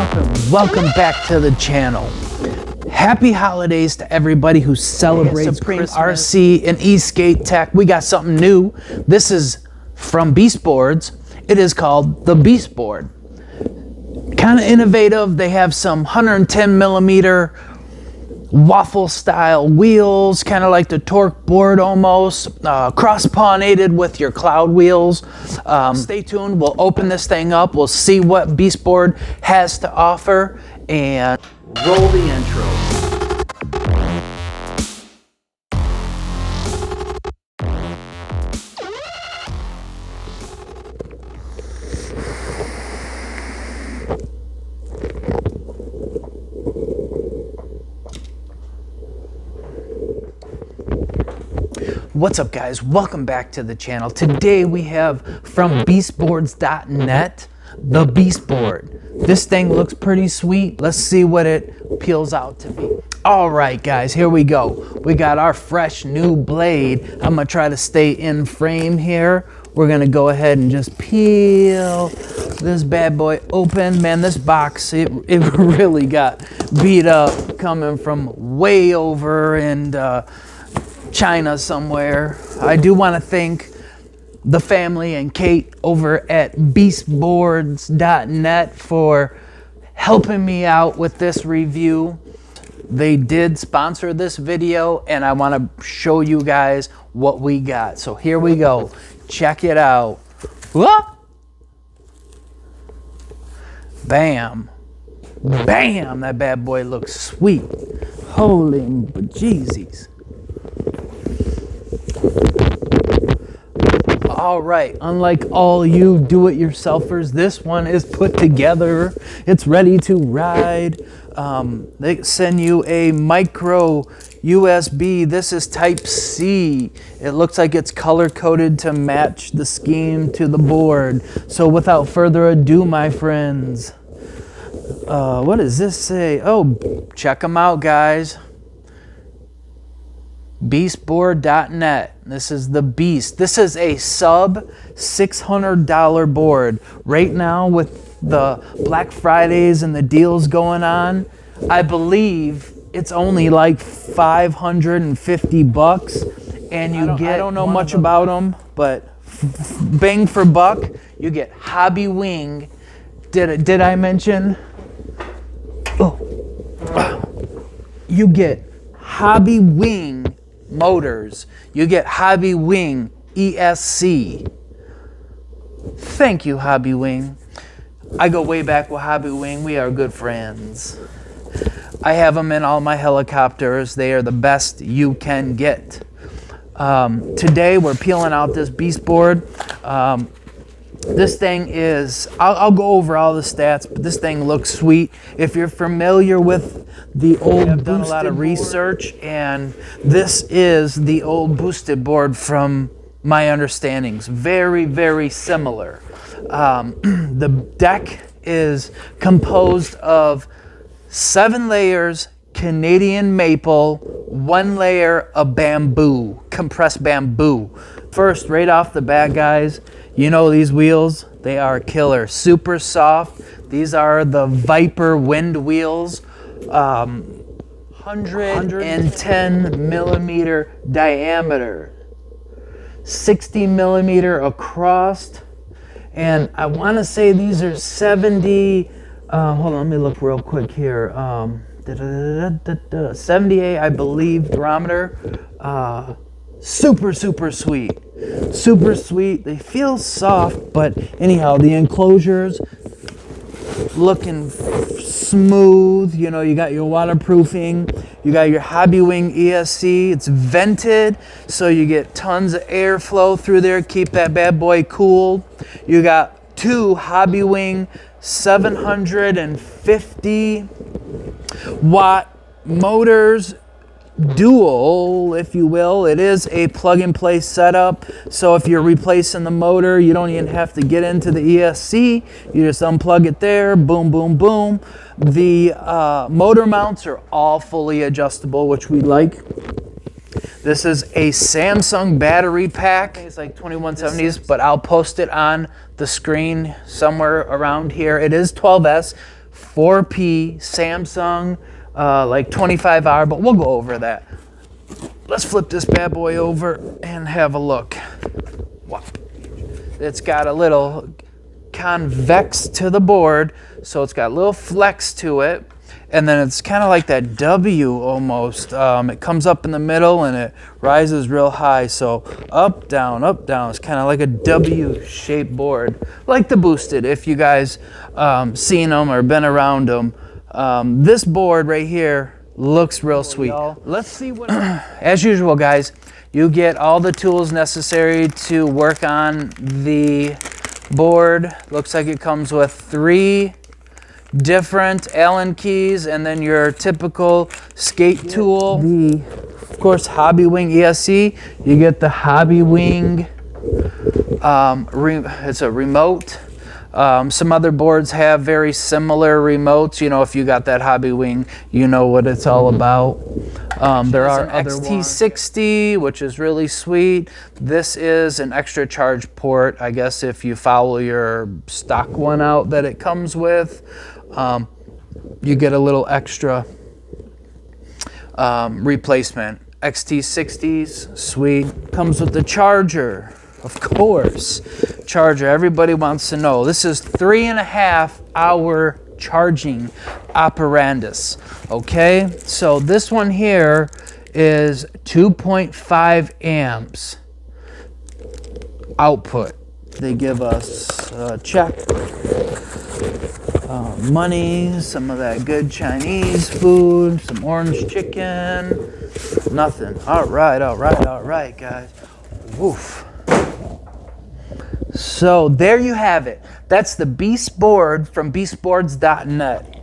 up and welcome back to the channel. Happy holidays to everybody who celebrates Supreme RC and E-Skate Tech. We got something new. This is from Beast Boards. It is called the Beast Board. Kind of innovative. They have some 110 millimeter waffle style wheels, kind of like the Torque board almost, cross-pollinated with your cloud wheels. Stay tuned, we'll open this thing up, we'll see what Beast Board has to offer, and roll the intro. What's up, guys? Welcome back to the channel. Today we have from beastboards.net the Beast Board. This thing looks pretty sweet. Let's see what it peels out to be. All right, guys, here we go. We got our fresh new blade. I'm gonna try to stay in frame here. We're gonna go ahead and just peel this bad boy open. Man, this box, it really got beat up coming from way over in China somewhere. I do want to thank the family and Kate over at beastboards.net for helping me out with this review. They did sponsor this video and I want to show you guys what we got. So here we go. Check it out. Whoa! Bam. Bam! That bad boy looks sweet. Holy bejesus. All right, unlike all you do-it-yourselfers, this one is put together. It's ready to ride. They send you a micro USB. This is Type C. It looks like it's color-coded to match the scheme to the board. So without further ado, my friends, what does this say? Oh, check them out, guys. beastboard.net. This is the Beast. This is a sub $600 board. Right now with the Black Fridays and the deals going on, I believe it's only like 550 bucks, and you I don't know much about them, but bang for buck, you get HobbyWinG. Did I mention? Oh. You get HobbyWinG motors. You get HobbyWinG ESC. Thank you, HobbyWinG. I go way back with HobbyWinG. We are good friends. I have them in all my helicopters. They are the best you can get. Today we're peeling out this Beast Board. This thing is, I'll go over all the stats, but this thing looks sweet. If you're familiar with the old, I've done a lot of research, and this is the old boosted board from my understandings. Very, very similar. The deck is composed of 7 layers Canadian maple, 1 layer of bamboo, compressed bamboo. First, right off the bat, guys, you know these wheels, they are killer. Super soft. These are the Viper wind wheels. 110 millimeter diameter, 60 millimeter across, and I want to say these are 70. Hold on, let me look real quick here. 78, I believe, diameter. Super sweet. Super sweet. They feel soft, but anyhow, the enclosures looking smooth. You know, you got your waterproofing, you got your HobbyWinG ESC. It's vented, so you get tons of airflow through there, keep that bad boy cool. You got 2 HobbyWinG 750 watt motors, dual, if you will. It is a plug-and-play setup, so if you're replacing the motor, you don't even have to get into the ESC. You just unplug it there, boom, boom, boom. The motor mounts are all fully adjustable, which we like. This is a Samsung battery pack. It's like 2170s, but I'll post it on the screen somewhere around here. It is 12S. 4P Samsung, like 25R, but we'll go over that. Let's flip this bad boy over and have a look. Wow. It's got a little convex to the board, so it's got a little flex to it, and then it's kind of like that W almost. It comes up in the middle and it rises real high, so up, down, it's kind of like a W-shaped board, like the Boosted, if you guys seen them or been around them. This board right here looks real sweet. Let's see what as usual, guys, you get all the tools necessary to work on the board. Looks like it comes with 3 different Allen keys and then your typical skate tool. Of course, HobbyWinG ESC. You get the HobbyWinG, it's a remote. Some other boards have very similar remotes. You know, if you got that HobbyWinG, you know what it's all about. There are other XT60, which is really sweet. This is an extra charge port, I guess, if you follow your stock one out that it comes with. You get a little extra replacement. XT60s, sweet. Comes with the charger, of course. Charger, everybody wants to know. This is 3.5 hour charging apparatus. Okay, so this one here is 2.5 amps output. They give us a check, money, some of that good Chinese food, some orange chicken, nothing. All right, guys. Woof. So there you have it. That's the Beast board from beastboards.net.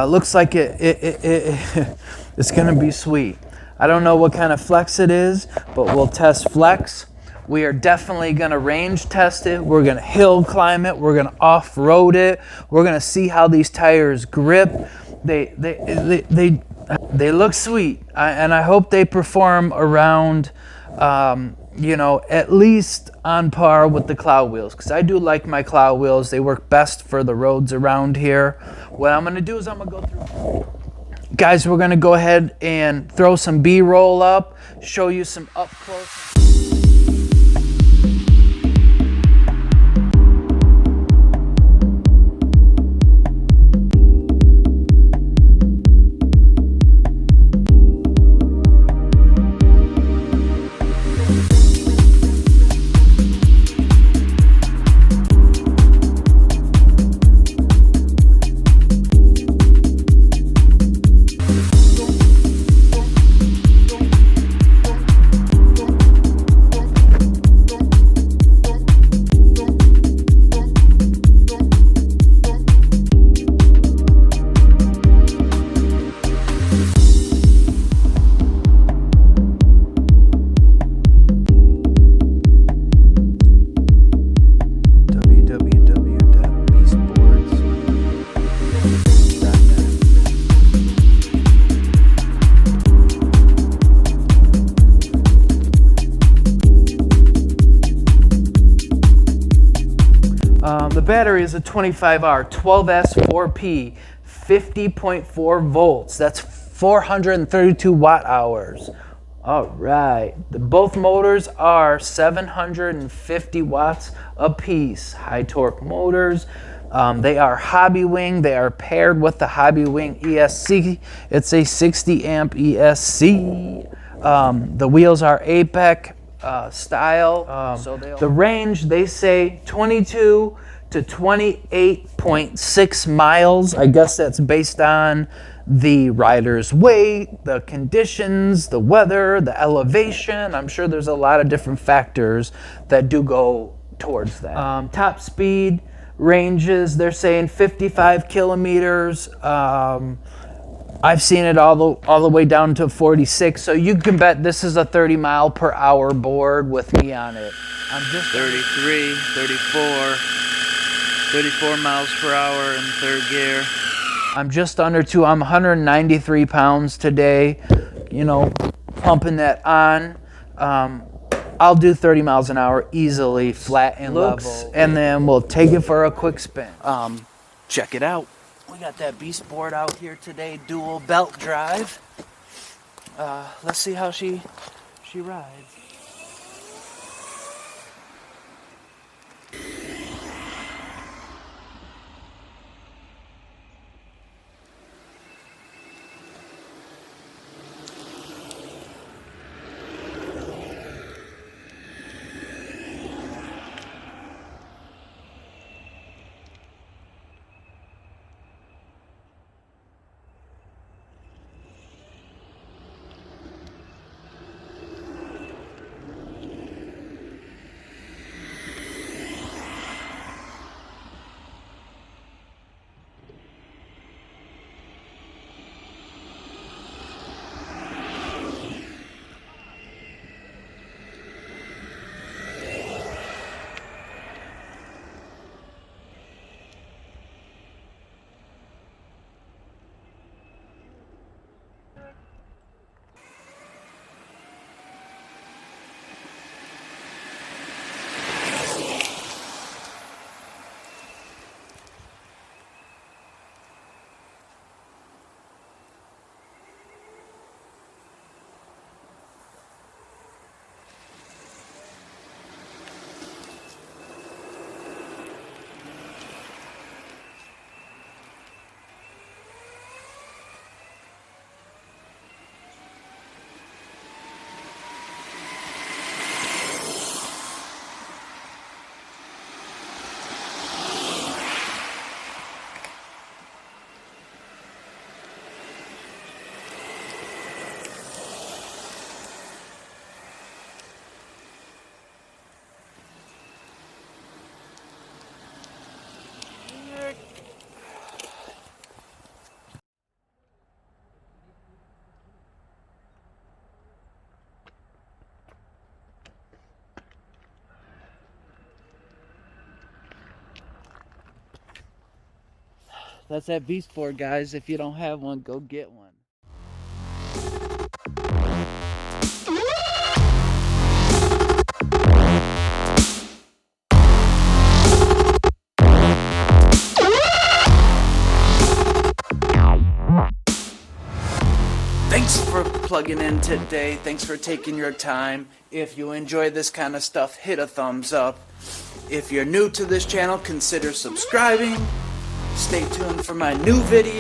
Looks like it's gonna be sweet. I don't know what kind of flex it is, but we'll test flex. We are definitely gonna range test it. We're gonna hill climb it. We're gonna off-road it. We're gonna see how these tires grip. They look sweet, and I hope they perform around, you know, at least on par with the Cloud wheels, because I do like my Cloud wheels. They work best for the roads around here. What I'm gonna do is I'm gonna go through. Guys, we're gonna go ahead and throw some B-roll up, show you some up close. The battery is a 25R 12S 4P 50.4 volts. That's 432 watt hours. All right. Both motors are 750 watts a piece. High torque motors. They are HobbyWinG. They are paired with the HobbyWinG ESC. It's a 60 amp ESC. The wheels are APEC style. The range, they say 22 to 28.6 miles. I guess that's based on the rider's weight, the conditions, the weather, the elevation. I'm sure there's a lot of different factors that do go towards that. Top speed ranges, they're saying 55 kilometers. I've seen it all the way down to 46, so you can bet this is a 30 mile per hour board with me on it. I'm just 33, 34 miles per hour in third gear. I'm just under 2. I'm 193 pounds today, you know, pumping that on. I'll do 30 miles an hour easily, flat and level, and then we'll take it for a quick spin. Check it out. We got that beast board out here today, dual belt drive. Let's see how she rides. That's that beast board, guys. If you don't have one, go get one. Thanks for plugging in today. Thanks for taking your time. If you enjoy this kind of stuff, hit a thumbs up. If you're new to this channel, consider subscribing. Stay tuned for my new video.